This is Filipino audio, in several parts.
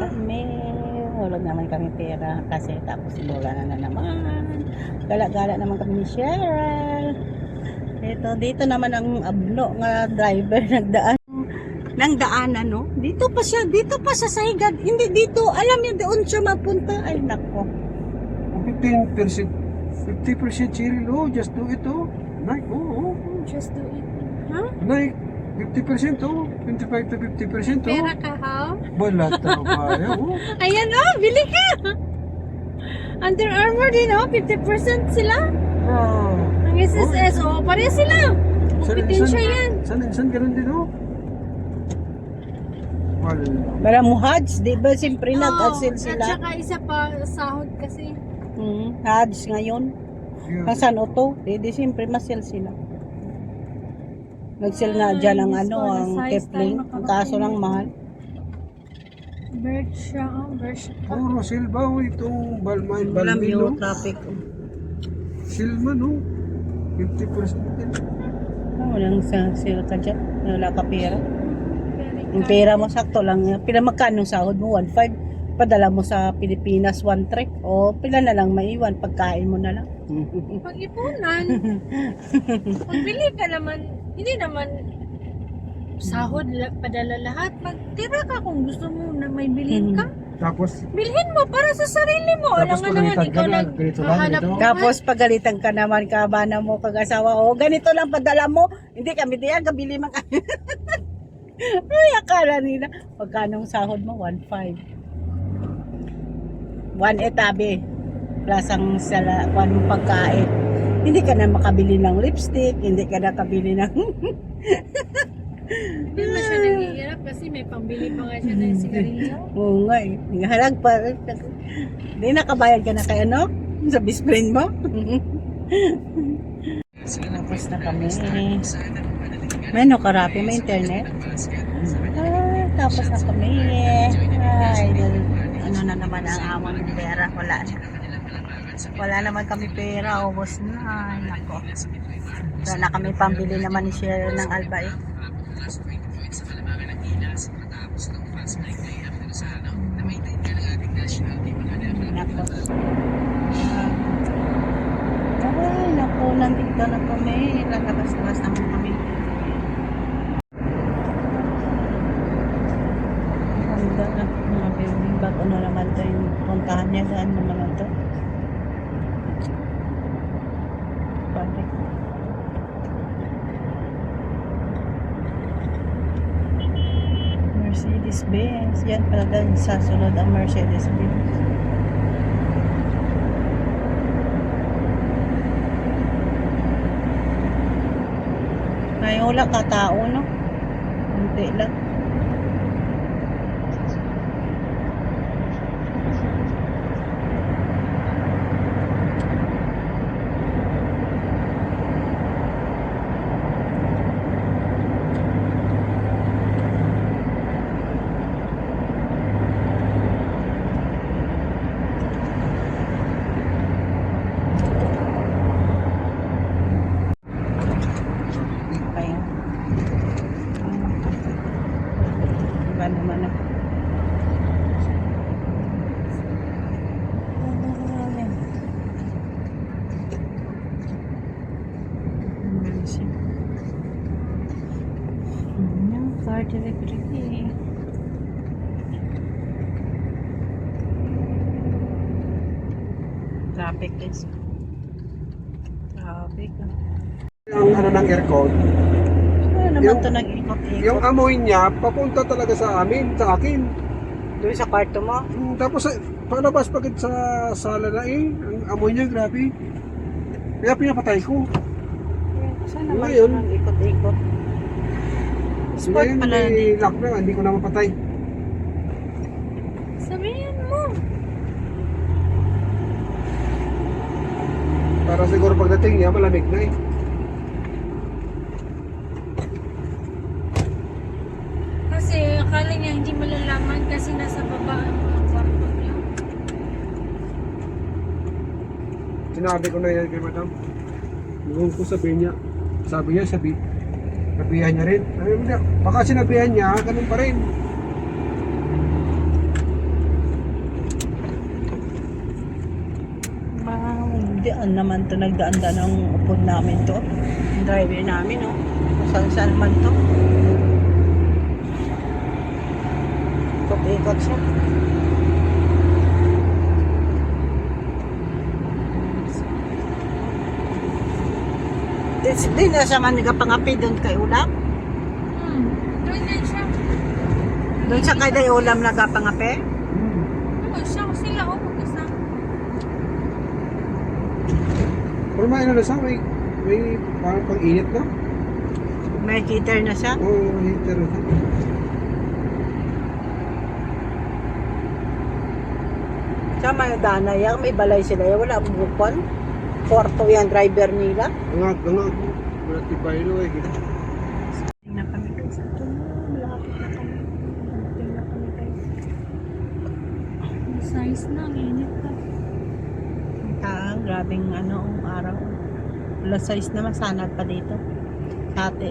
kami. Wala naman kami pera kasi tapos wala na naman. Gala-gala naman kami ni Cheryl. Dito naman ang abno nga driver nagdaan ng daanan, no? Dito pa siya sa higad. Hindi dito, alam niya doon siya mapunta. Ay nako. 15%, 50% Cheryl, oh, just do it, oh. Like, oh. Just do it. Huh? Like, 50%, oh. 25 to 50%, oh. Pera ka, ha? Wala tayo, oh. Ayan, oh, bili ka. Under Armour din, oh, 50% sila. Ah. Ang SSS, oh, pareha sila. Kompetensya yan. San ganun din, oh. Wala. Para muhads, di ba? Siyempre nag-asil At sila. saka isa pa, sahod kasi. Hads ngayon. Ang San Otto, di siyempre masel sila. Nag-sell nga dyan ang ang Kipling. Ang kaso lang mahal. Bird siya, oh, bird siya. Puro silba, oh. Itong Alam balmil, yung oh. traffic. Silma, no. 50% din. Walang sale ka dyan. Wala ka pera. Very Yung pera mo sakto lang. Pila magkano sahod mo? 1.5. Padala mo sa Pilipinas 1.3. O pila na lang maiwan. Pagkain mo na lang. Pag-ipunan. Pagbili ka naman, hindi naman sahod padala lahat. Magtira ka kung gusto mo na may bilhin ka. Tapos, Bilhin mo para sa sarili mo. Tapos Alam nga naman, pagalitan ikaw ka na, nag ganito lang, hahanap ganito. buhay. Tapos pagalitan ka naman kabana mo kag-asawa. O ganito lang padala mo. Hindi kami diyan. Kabili man kami. Ay akala nila. Pagkanong sahod mo? 1.5. 1 etabe. Plus ang pagkain. Hindi ka na makabili ng lipstick. Hindi ka na kabili ng... Hindi naman siya nanghihirap kasi may pambili pa nga siya ng sigarilyo. Oo nga eh. Halag pa. Hindi nakabayad ka na kay ano? Sa best friend mo? Tapos na kami. May no karapi, may internet. Tapos na kami. Ay, ano na naman ang amon ng pera. Wala na. Wala naman kami pera. Ubos na. Ay, nako. Wala na kami pambili naman ni Cheryl ng albay. Nako. Ay, nako. Nandito na kami. Lalabas-labas naman kami. Ganda na mga building. Bago na naman ito yung puntahan niya. Saan naman ito? Balik. Mercedes-Benz. Yan pala dahil sa sunod ang Mercedes-Benz. Ngayon wala ka tao, no? Hindi lang. Ayan. Iba naman ako. Car delivery. Traffic guys. Traffic. ang ano ng aircon, Ano naman Yung- ito nag-ikot-ikot? yung amoy niya, papunta talaga sa akin. Doon sa kwarto mo? Tapos, palabas pagkat sa sala na ang amoy niya, grabe. Kaya pinapatay ko. Saan naman Ngayon. ito nag-ikot-ikot? Sport Ngayon, pala may dito. lock na, hindi ko na mapatay. Sabihin mo. Para siguro pagdating niya, malamig na eh. Kasi akala niya hindi malalaman kasi nasa baba ang mga kwarto niya. Sinabi ko na yan kay madam. Noong ko sabihin niya, sabihan niya rin. Sabi mo niya, baka sinabihan niya, ganun pa rin. Diyan naman to, nagdaan-daan ang upod namin to. Yung driver namin, oh. Saan man to. Ikot-ikot siya. Di na siya man nagapangapi doon kay ulam. Doon din siya. Doon sa kay ulam nagapangapi. Oo, siya ko sila o magkasama. Pero may ano na siya, may parang pang-init na. May heater na siya. Oo, heater na siya. Sa may danay, may balay sila. Wala bukon. Porto yan, driver nila. Angag. Wala tibay no eh. Tingnan kami guys. Ito na, malapit na kami. Tingnan na kami guys. Ang size na, ang init ka. Grabing ang araw. Alas 6 naman, sanag pa dito.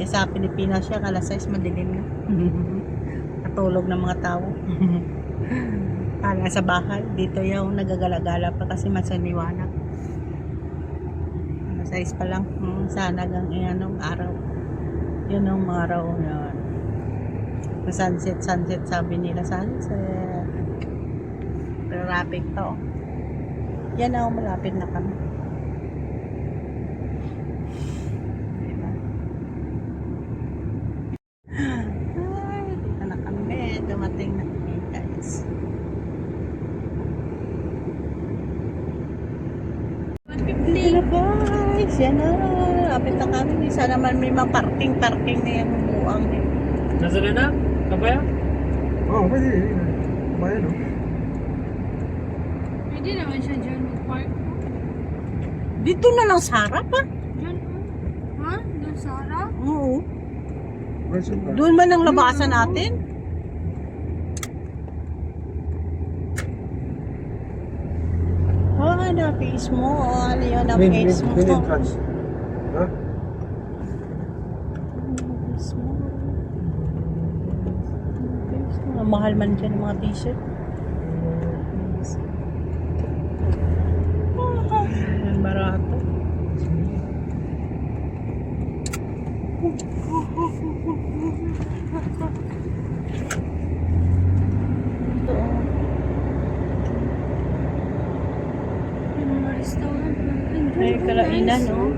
Sa Pilipinas siya, alas 6 madilim na. Katulog ng mga tao. Kala sa bahay. Dito yung nagagala-gala pa kasi masaniwanag. Alas 6 pa lang. Sanag ang araw. Yun ang araw yun. Sunset sabi nila. Sunset. Traffic to. Yan na, malapit na kami. Diba? Ay, dito na kami. Dumating na kami, guys. Dito na, guys. Yan na. Lapit na kami. Sana naman may mga parking na yan. Buang eh. Nasa na? Kabaya? Oo, pwede. Bayan no? Pwede naman siya dyan mag-park. Dito na lang sa harap, ha? Dyan, ha? Doon sa harap? Oo. Version ka. Doon man ang labasan natin. Ah, na-face mo. Ano yun, na-face mo. Main entrance. Ha? Na-face mo. Ang mahal man dyan ng mga t-shirt. Ang barato. Ito, Yung mga restaurant natin. May kalainan, Nice, oh.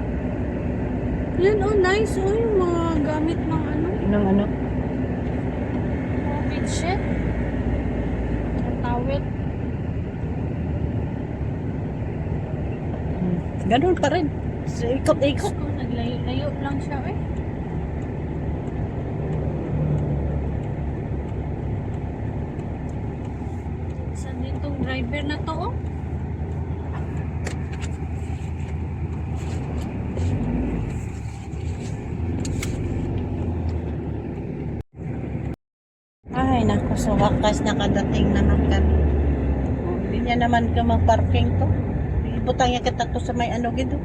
Yan, oh, nice, oh. Yung mga gamit ng Ng ano? mga bedsheet. Ang towel. Ganun pa rin. Ikot-ikot. Ko, naglayo-layo lang siya, eh. Saan din tong driver na to, oh? Ay, naku, sa wakas nakadating naman kami. Hindi niya naman ka mag-parking to. Ibutang niya kita to sa may ano gido.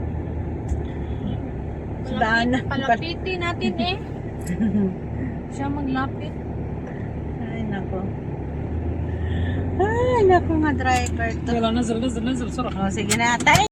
Sa daanan. Palapitin natin, eh. Siya maglapit. Ay, naku. Ay, naku nga driver to. Yala, nazal. O, sige na. Tayo.